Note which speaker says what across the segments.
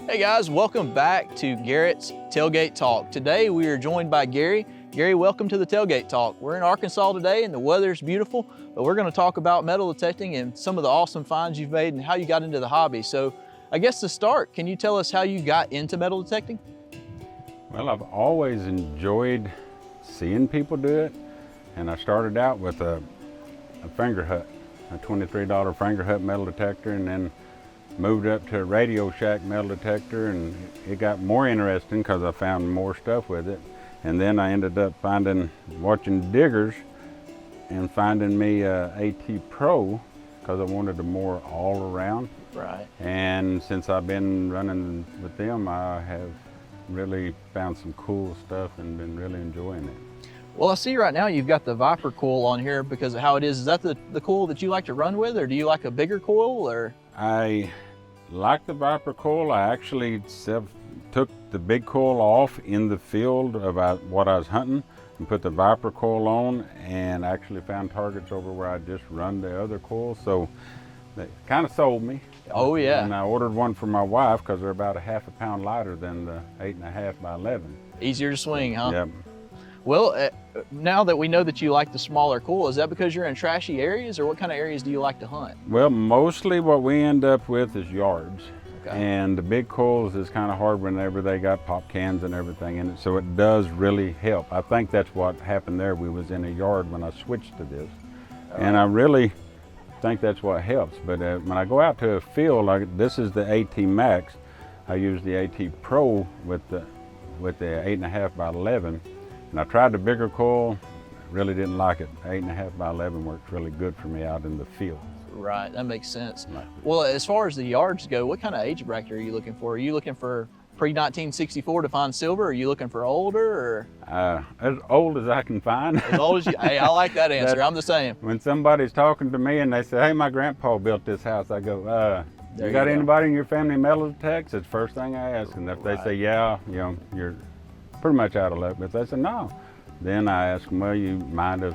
Speaker 1: Hey guys, welcome back to Garrett's Tailgate Talk. Today we are joined by Gary. Gary, welcome to the Tailgate Talk. We're in Arkansas today and the weather's beautiful, but we're going to talk about metal detecting and some of the awesome finds you've made and how you got into the hobby. So I guess to start, can you tell us how you got into metal detecting?
Speaker 2: Well, I've always enjoyed seeing people do it, and I started out with a finger hut, a $23 finger hut metal detector, and then moved up to a Radio Shack metal detector, and it got more interesting because I found more stuff with it. And then I ended up watching diggers and finding me a AT Pro because I wanted a more all around.
Speaker 1: Right.
Speaker 2: And since I've been running with them, I have really found some cool stuff and been really enjoying it.
Speaker 1: Well, I see right now you've got the Viper coil on here because of how it is. Is that the coil that you like to run with, or do you like a bigger coil? Or
Speaker 2: I like the Viper coil. I actually took the big coil off in the field about what I was hunting and put the Viper coil on, and actually found targets over where I just run the other coil. So that kind of sold me.
Speaker 1: Oh yeah.
Speaker 2: And I ordered one for my wife because they're about a half a pound lighter than the 8.5 by 11.
Speaker 1: Easier to swing, huh?
Speaker 2: Yep.
Speaker 1: Well, now that we know that you like the smaller coil, is that because you're in trashy areas, or what kind of areas do you like to hunt?
Speaker 2: Well, mostly what we end up with is yards.
Speaker 1: Okay.
Speaker 2: And the big coils is kind of hard whenever they got pop cans and everything in it, so it does really help. I think that's what happened there. We was in a yard when I switched to this. And I really think that's what helps. But when I go out to a field, this is the AT Max. I use the AT Pro with the 8.5 by 11. And I tried the bigger coil, really didn't like it. 8.5 by 11 works really good for me out in the field.
Speaker 1: Right, that makes sense.
Speaker 2: Right.
Speaker 1: Well, as far as the yards go, what kind of age bracket are you looking for? Are you looking for pre-1964 to find silver? Or are you looking for older? Or?
Speaker 2: As old as I can find.
Speaker 1: As old as you, hey, I like that answer. I'm the same.
Speaker 2: When somebody's talking to me and they say, hey, my grandpa built this house, I go, you got anybody in your family metal detects? It's the first thing I ask. And if they say, yeah, you're pretty much out of luck. But if they say no, then I ask them, well, you mind if,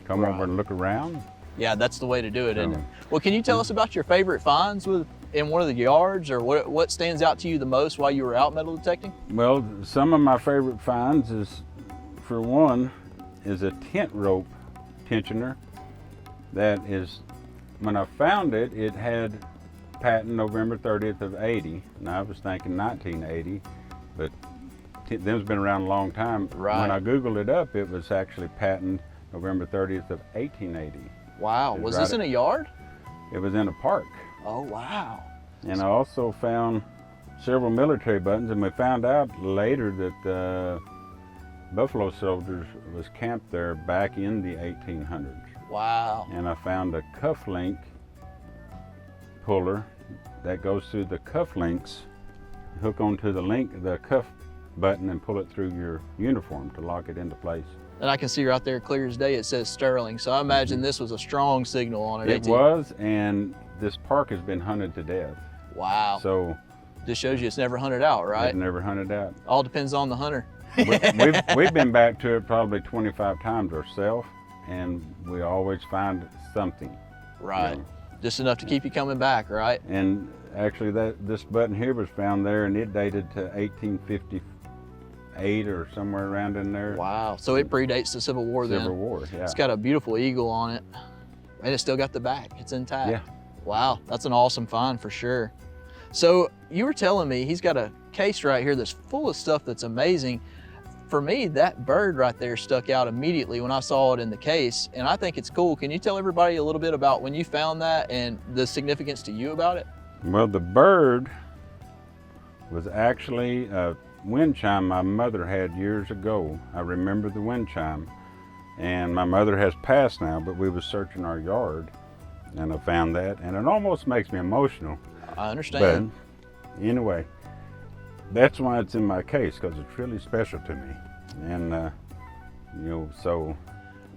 Speaker 2: come over and look around?
Speaker 1: Yeah, that's the way to do it, isn't it? Well, can you tell us about your favorite finds in one of the yards, or what stands out to you the most while you were out metal detecting?
Speaker 2: Well, some of my favorite finds is, for one, is a tent rope tensioner. That is, when I found it, it had patent November 30th of 80. Now I was thinking 1980, but them's been around a long time.
Speaker 1: Right.
Speaker 2: When I Googled it up, it was actually patent November 30th of 1880.
Speaker 1: Wow, was this in a yard?
Speaker 2: It was in a park.
Speaker 1: Oh, wow.
Speaker 2: And I also found several military buttons, and we found out later that Buffalo soldiers was camped there back in the 1800s.
Speaker 1: Wow.
Speaker 2: And I found a cufflink puller that goes through the cufflinks, hook onto the cuff button and pull it through your uniform to lock it into place.
Speaker 1: And I can see right there clear as day, it says Sterling. So I imagine this was a strong signal on it.
Speaker 2: It was, and this park has been hunted to death.
Speaker 1: Wow.
Speaker 2: So
Speaker 1: this shows you it's never hunted out, right?
Speaker 2: It's never hunted out.
Speaker 1: All depends on the hunter.
Speaker 2: We've been back to it probably 25 times ourselves, and we always find something.
Speaker 1: Right. Just enough to keep you coming back, right?
Speaker 2: And actually this button here was found there, and it dated to 1858 or somewhere around in there.
Speaker 1: Wow. So it predates the Civil War then.
Speaker 2: Civil War, yeah.
Speaker 1: It's got a beautiful eagle on it, and it's still got the back. It's intact.
Speaker 2: Yeah.
Speaker 1: Wow, that's an awesome find for sure. So you were telling me he's got a case right here that's full of stuff that's amazing. For me, that bird right there stuck out immediately when I saw it in the case, and I think it's cool. Can you tell everybody a little bit about when you found that and the significance to you about it?
Speaker 2: Well, the bird was actually a wind chime my mother had years ago. I remember the wind chime, and my mother has passed now, but we was searching our yard and I found that, and it almost makes me emotional.
Speaker 1: I understand.
Speaker 2: But anyway, that's why it's in my case, because it's really special to me. And so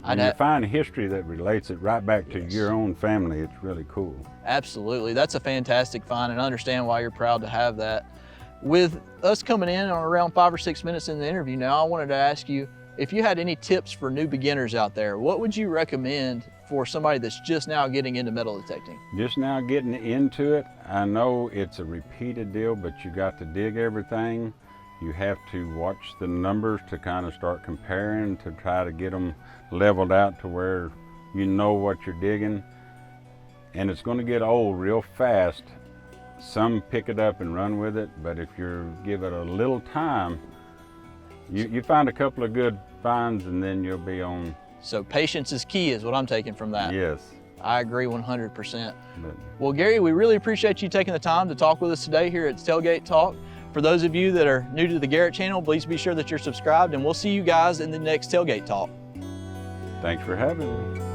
Speaker 2: when you find history that relates it right back to your own family, it's really cool.
Speaker 1: Absolutely, that's a fantastic find, and I understand why you're proud to have that. With us coming in on around 5 or 6 minutes in the interview now, I wanted to ask you if you had any tips for new beginners out there. What would you recommend for somebody that's just now getting into metal detecting?
Speaker 2: Just now getting into it, I know it's a repeated deal, but you got to dig everything. You have to watch the numbers to kind of start comparing to try to get them leveled out to where you know what you're digging. And it's going to get old real fast. Some pick it up and run with it, but if you give it a little time, you find a couple of good finds and then you'll be on.
Speaker 1: So patience is key is what I'm taking from that.
Speaker 2: Yes.
Speaker 1: I agree 100%.
Speaker 2: But,
Speaker 1: Well, Gary, we really appreciate you taking the time to talk with us today here at Tailgate Talk. For those of you that are new to the Garrett channel, please be sure that you're subscribed, and we'll see you guys in the next Tailgate Talk.
Speaker 2: thanks for having me.